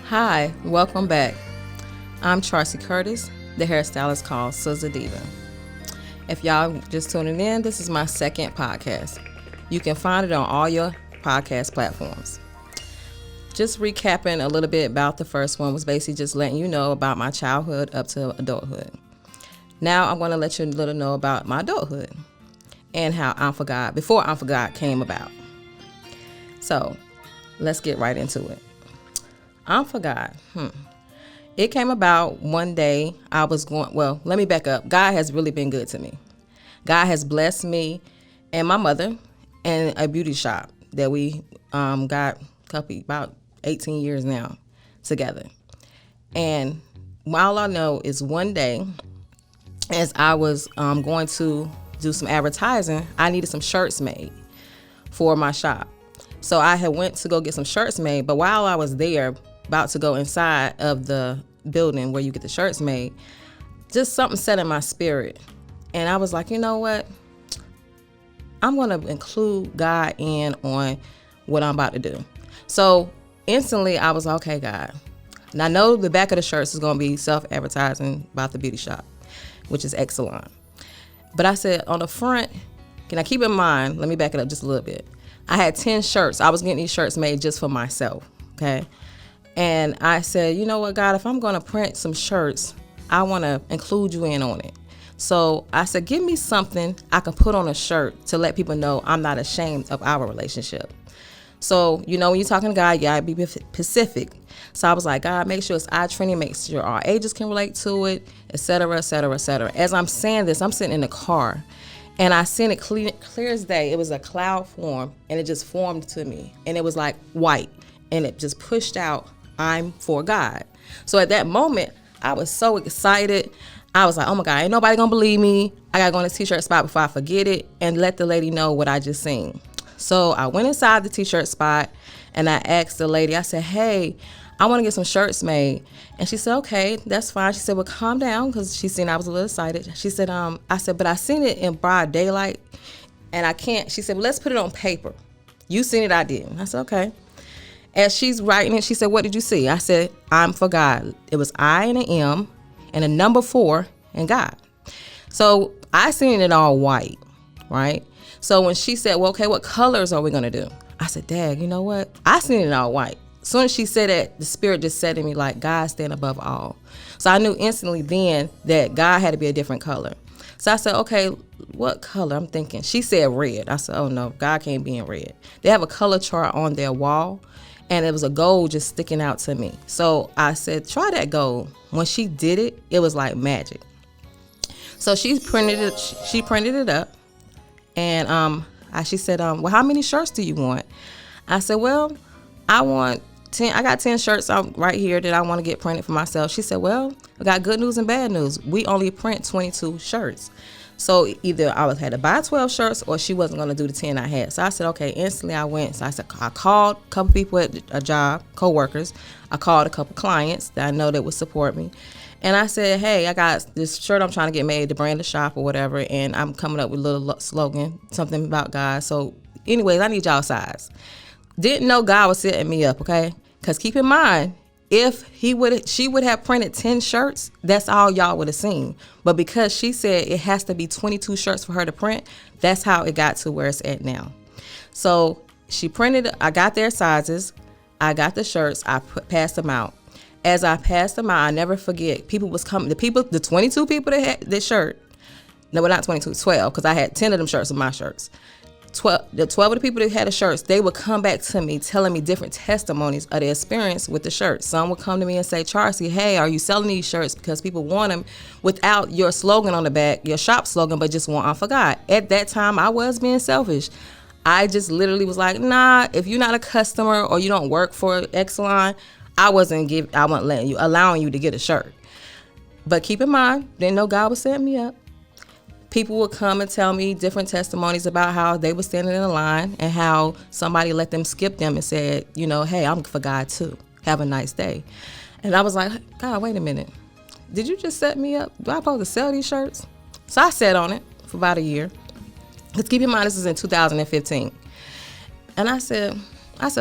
Hi, welcome back. I'm Tracy Curtis, the hairstylist called Sizzle Diva. If y'all just tuning in, this is my second podcast. You can find it on all your podcast platforms. Just recapping a little bit about the first one was basically just letting you know about my childhood up to adulthood. Now I'm going to let you a little know about my adulthood and how IM4GOD, before IM4GOD came about. So let's get right into it. IM4GOD. It came about one day I was let me back up. God has really been good to me. God has blessed me and my mother in a beauty shop that we got about 18 years now together. And all I know is one day as I was going to do some advertising, I needed some shirts made for my shop. So I had went to go get some shirts made, but while I was there, about to go inside of the building where you get the shirts made, just something set in my spirit. And I was like, you know what? I'm going to include God in on what I'm about to do. So instantly I was like, okay, God. And I know the back of the shirts is going to be self-advertising about the beauty shop, which is excellent. But I said on the front, can I keep in mind, let me back it up just a little bit. I had 10 shirts. I was getting these shirts made just for myself, okay? And I said, you know what, God, if I'm going to print some shirts, I want to include you in on it. So I said, give me something I can put on a shirt to let people know I'm not ashamed of our relationship. So, when you're talking to God, you got to be specific. So I was like, God, make sure it's eye training, make sure our ages can relate to it, et cetera, et cetera, et cetera. As I'm saying this, I'm sitting in the car. And I seen it clear as day. It was a cloud form, and it just formed to me. And it was like white, and it just pushed out, IM4GOD. So at that moment, I was so excited. I was like, oh my God, ain't nobody gonna believe me. I gotta go in this t-shirt spot before I forget it and let the lady know what I just seen. So I went inside the t-shirt spot, and I asked the lady, I said, hey, I want to get some shirts made. And she said, okay, that's fine. She said, well, calm down, because she seen I was a little excited. She said, I said, but I seen it in broad daylight, and I can't. She said, well, let's put it on paper. You seen it, I didn't. I said, okay. As she's writing it, she said, what did you see? I said, IM4GOD. It was I and an M and a number 4 and God. So I seen it all white, right? So when she said, well, okay, what colors are we going to do? I said, Dad, you know what? I seen it all white. As soon as she said that, the Spirit just said to me, like, God stand above all. So I knew instantly then that God had to be a different color. So I said, okay, what color? I'm thinking. She said red. I said, oh, no, God can't be in red. They have a color chart on their wall, and it was a gold just sticking out to me. So I said, try that gold. When she did it, it was like magic. So she printed it up, and she said, well, how many shirts do you want? I said, well, I want 10. I got 10 shirts right here that I want to get printed for myself. She said, well, I got good news and bad news. We only print 22 shirts. So either I had to buy 12 shirts, or she wasn't going to do the 10 I had. So I said, okay. Instantly I went. So I said, I called a couple people at a job, co-workers. I called a couple clients that I know that would support me. And I said, hey, I got this shirt I'm trying to get made to brand the shop or whatever, and I'm coming up with a little slogan, something about God. So anyways, I need y'all size. Didn't know God was setting me up, okay? Because keep in mind, if she would have printed 10 shirts, that's all y'all would have seen. But because she said it has to be 22 shirts for her to print, that's how it got to where it's at now. So she printed, I got their sizes, I got the shirts, I passed them out. As I passed them out, I never forget, people was coming, the 22 people that had this shirt, no, well, not 22, 12, because I had 10 of them shirts of my shirts. The 12 of the people that had the shirts, they would come back to me telling me different testimonies of their experience with the shirts. Some would come to me and say, Charcy, hey, are you selling these shirts because people want them without your slogan on the back, your shop slogan, but just want IM4GOD. At that time, I was being selfish. I just literally was like, nah, if you're not a customer or you don't work for Exelon, I wasn't allowing you to get a shirt. But keep in mind, didn't know God was setting me up. people would come and tell me different testimonies about how they were standing in a line and how somebody let them skip them and said, you know, hey, I'm for God too. Have a nice day. And I was like, God, wait a minute. Did you just set me up? Do I supposed to sell these shirts? So I sat on it for about a year. Let's keep in mind, this is in 2015. And I sat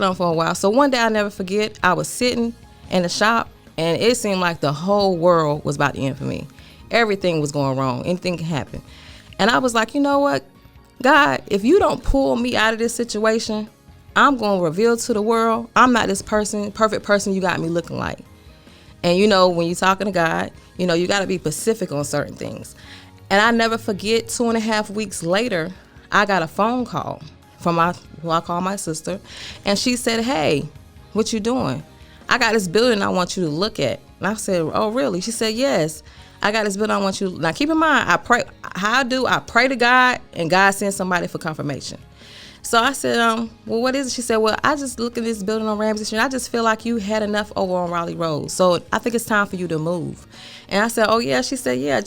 on for a while. So one day I'll never forget, I was sitting in the shop and it seemed like the whole world was about to end for me. Everything was going wrong. Anything can happen. And I was like, you know what? God, if you don't pull me out of this situation, I'm going to reveal to the world I'm not this perfect person you got me looking like. And you know, when you're talking to God, you know, you got to be specific on certain things. And I never forget, 2.5 weeks later, I got a phone call from who I call my sister. And she said, hey, what you doing? I got this building I want you to look at. And I said, oh, really? She said, yes. I got this building I want you. Now, keep in mind, I pray to God, and God sends somebody for confirmation. So I said, well, what is it? She said, well, I just look at this building on Ramsey Street. I just feel like you had enough over on Raleigh Road. So I think it's time for you to move. And I said, oh, yeah. She said, yeah,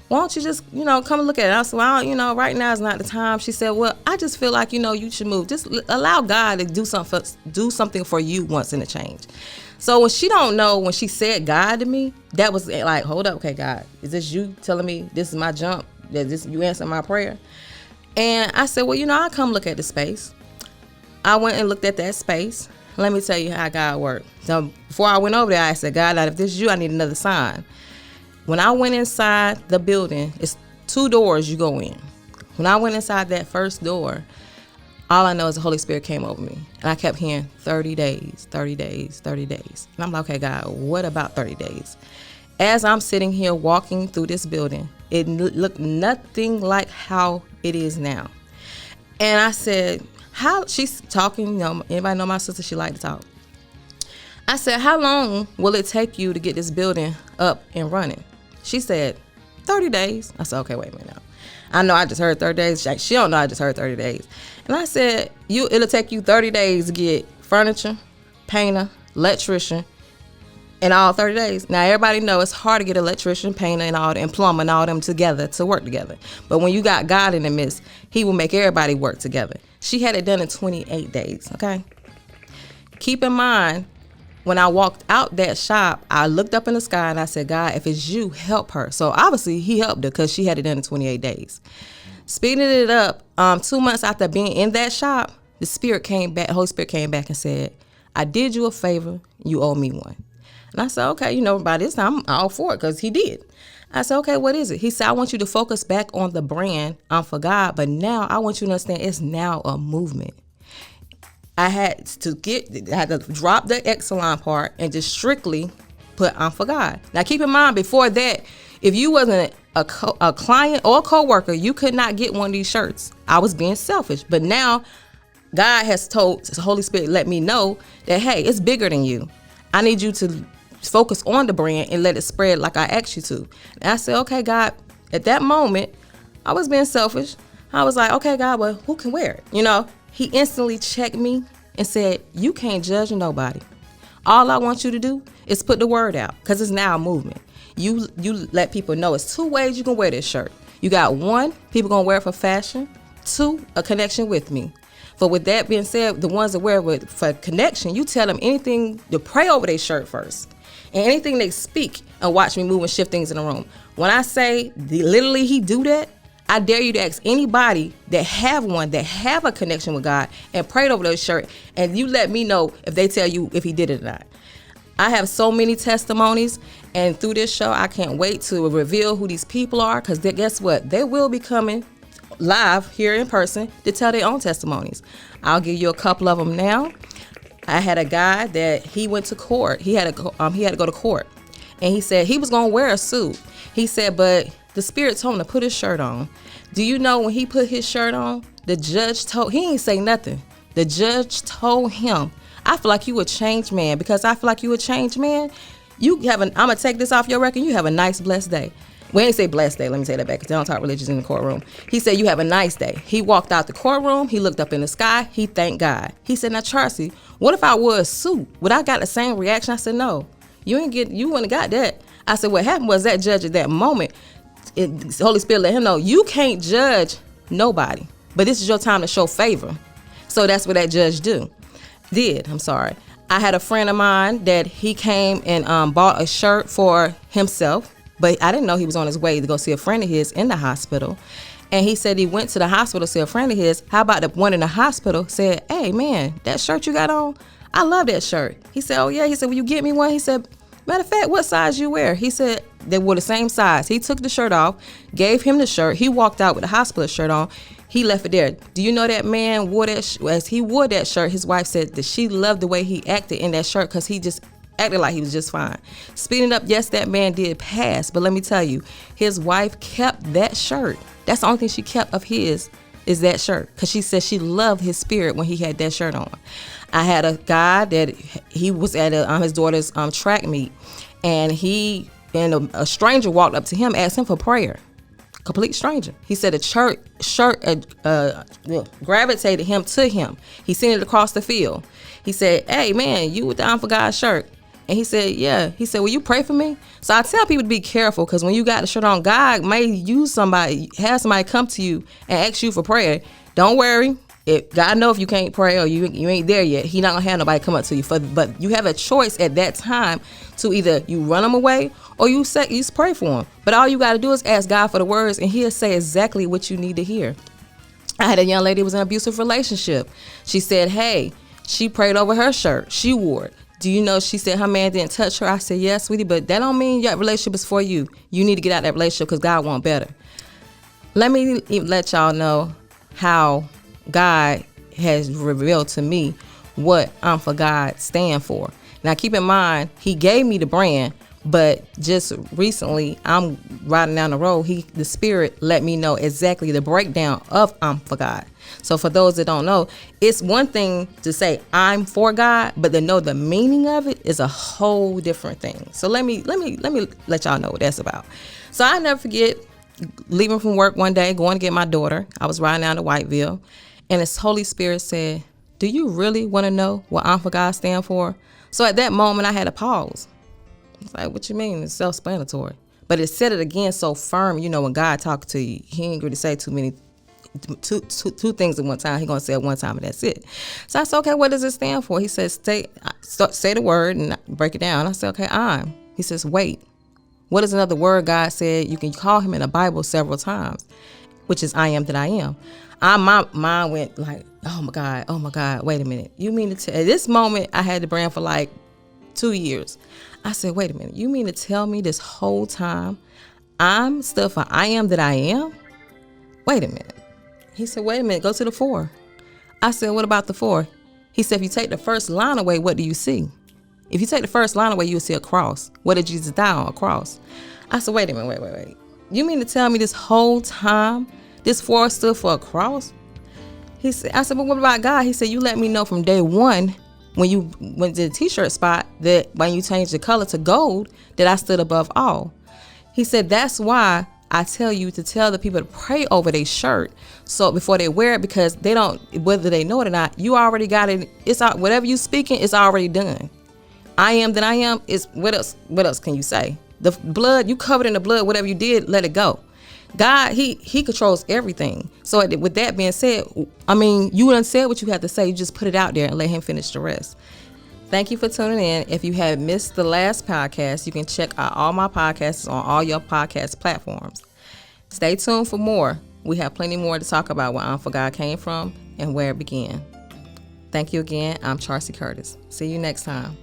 why don't you just, you know, come and look at it? I said, well, you know, right now is not the time. She said, well, I just feel like, you know, you should move. Just allow God to do something for you once in a change. So when she don't know, when she said God to me, that was like, hold up, okay, God, is this you telling me this is my jump? That this you answer my prayer? And I said, well, you know, I'll come look at the space. I went and looked at that space. Let me tell you how God worked. So before I went over there, I said, God, if this is you, I need another sign. When I went inside the building, it's 2 doors you go in. When I went inside that first door, all I know is the Holy Spirit came over me. And I kept hearing 30 days, 30 days, 30 days. And I'm like, okay, God, what about 30 days? As I'm sitting here walking through this building, it looked nothing like how it is now. And I said, how she's talking, you know, anybody know my sister, she like to talk. I said, how long will it take you to get this building up and running? She said, 30 days. I said, okay, wait a minute now. I know I just heard 30 days. She don't know I just heard 30 days. And I said, it'll take you 30 days to get furniture, painter, electrician, in all 30 days. Now, everybody know it's hard to get electrician, painter, and plumber and all them together to work together. But when you got God in the midst, he will make everybody work together. She had it done in 28 days, okay? Keep in mind, when I walked out that shop, I looked up in the sky and I said, God, if it's you, help her. So obviously he helped her because she had it done in 28 days. Speeding it up, 2 months after being in that shop, the Holy Spirit came back and said, I did you a favor, you owe me one. And I said, okay, you know, by this time I'm all for it because he did. I said, okay, what is it? He said, I want you to focus back on the brand, I'm for God, but now I want you to understand it's now a movement. I had to drop the Exelon part and just strictly put I'm for God. Now, keep in mind, before that, if you wasn't a client or a coworker, you could not get one of these shirts. I was being selfish. But now, God has told the Holy Spirit, let me know that, hey, it's bigger than you. I need you to focus on the brand and let it spread like I asked you to. And I said, okay, God, at that moment, I was being selfish. I was like, okay, God, well, who can wear it? You know? He instantly checked me and said, you can't judge nobody. All I want you to do is put the word out because it's now a movement. You let people know it's 2 ways you can wear this shirt. You got 1, people going to wear it for fashion. 2, a connection with me. But with that being said, the ones that wear it for connection, you tell them anything to pray over their shirt first. And anything they speak and watch me move and shift things in the room. When I say literally he do that, I dare you to ask anybody that have one, that have a connection with God and prayed over their shirt, and you let me know if they tell you if he did it or not. I have so many testimonies, and through this show, I can't wait to reveal who these people are, because guess what? They will be coming live here in person to tell their own testimonies. I'll give you a couple of them now. I had a guy that he went to court. He had to go to court, and he said he was going to wear a suit. He said, but the Spirit told him to put his shirt on. Do you know when he put his shirt on, the judge he ain't say nothing. The judge told him, I feel like you a changed man. Because I feel like you a changed man, I'm going to take this off your record. You have a nice, blessed day. We ain't say blessed day. Let me say that back because they don't talk religious in the courtroom. He said, you have a nice day. He walked out the courtroom. He looked up in the sky. He thanked God. He said, now, Charcy, what if I wore a suit? Would I got the same reaction? I said, no, you wouldn't have got that. I said, what happened was that judge at that moment the Holy Spirit let him know, you can't judge nobody, but this is your time to show favor. So that's what that judge did. I had a friend of mine that he came and bought a shirt for himself, but I didn't know he was on his way to go see a friend of his in the hospital. And he said he went to the hospital to see a friend of his. How about the one in the hospital said, hey, man, that shirt you got on, I love that shirt. He said, oh, yeah. He said, will you get me one? He said, matter of fact, what size you wear? He said they were the same size. He took the shirt off, gave him the shirt. He walked out with the hospital shirt on. He left it there. Do you know that man wore that as he wore that shirt, his wife said that she loved the way he acted in that shirt because he just acted like he was just fine. Speeding up, yes, that man did pass, but let me tell you, his wife kept that shirt. That's the only thing she kept of his is that shirt, because she said she loved his spirit when he had that shirt on. I had a guy that he was at his daughter's track meet, and a stranger walked up to him, asked him for prayer. Complete stranger. He said a shirt gravitated him to him. He seen it across the field. He said, hey, man, you with the IM4GOD shirt? And he said, yeah. He said, will you pray for me? So I tell people to be careful, because when you got the shirt on, God may have somebody come to you and ask you for prayer. Don't worry. If God knows if you can't pray or you ain't there yet, he not going to have nobody come up to you. But you have a choice at that time to either you run them away or you pray for them. But all you got to do is ask God for the words, and he'll say exactly what you need to hear. I had a young lady who was in an abusive relationship. She said, hey, she prayed over her shirt. She wore it. Do you know, she said her man didn't touch her? I said, yes, sweetie, but that don't mean your relationship is for you. You need to get out of that relationship because God wants better. Let me let y'all know how God has revealed to me what IM4GOD stand for. Now, keep in mind, he gave me the brand, but just recently, I'm riding down the road. The Spirit let me know exactly the breakdown of IM4GOD. So for those that don't know, it's one thing to say I'm for God, but to know the meaning of it is a whole different thing. So let me let y'all know what that's about. So I never forget leaving from work one day, going to get my daughter. I was riding down to Whiteville, and this Holy Spirit said, do you really want to know what IM4GOD stand for? So at that moment, I had to pause. It's like, what you mean? It's self-explanatory. But it said it again so firm. You know, when God talks to you, he ain't going to say two things at one time. He going to say it one time and that's it. So I said, okay, what does it stand for? He says, say the word and break it down. I said, okay, I'm. He says, wait. What is another word God said? You can call him in the Bible several times, which is I am that I am. My mind went like, oh my God, wait a minute. You mean to at this moment, I had the brand for like 2 years. I said, wait a minute. You mean to tell me this whole time I'm still for I am that I am? Wait a minute. He said, wait a minute, go to the 4. I said, what about the 4? He said, if you take the first line away, what do you see? If you take the first line away, you'll see a cross. What did Jesus die on? A cross. I said, wait a minute, wait. You mean to tell me this whole time this 4 stood for a cross? I said, but what about God? He said, you let me know from day one when you went to the t-shirt spot that when you changed the color to gold, that I stood above all. He said, that's why I tell you to tell the people to pray over their shirt so before they wear it, because they don't, whether they know it or not, you already got it. It's whatever you speaking, it's already done. I am that I am is what else can you say? The blood, you covered in the blood, whatever you did, let it go. God, he controls everything. So with that being said, I mean, you done said what you had to say. You just put it out there and let him finish the rest. Thank you for tuning in. If you have missed the last podcast, you can check out all my podcasts on all your podcast platforms. Stay tuned for more. We have plenty more to talk about where IM4GOD came from and where it began. Thank you again. I'm Charcy Curtis. See you next time.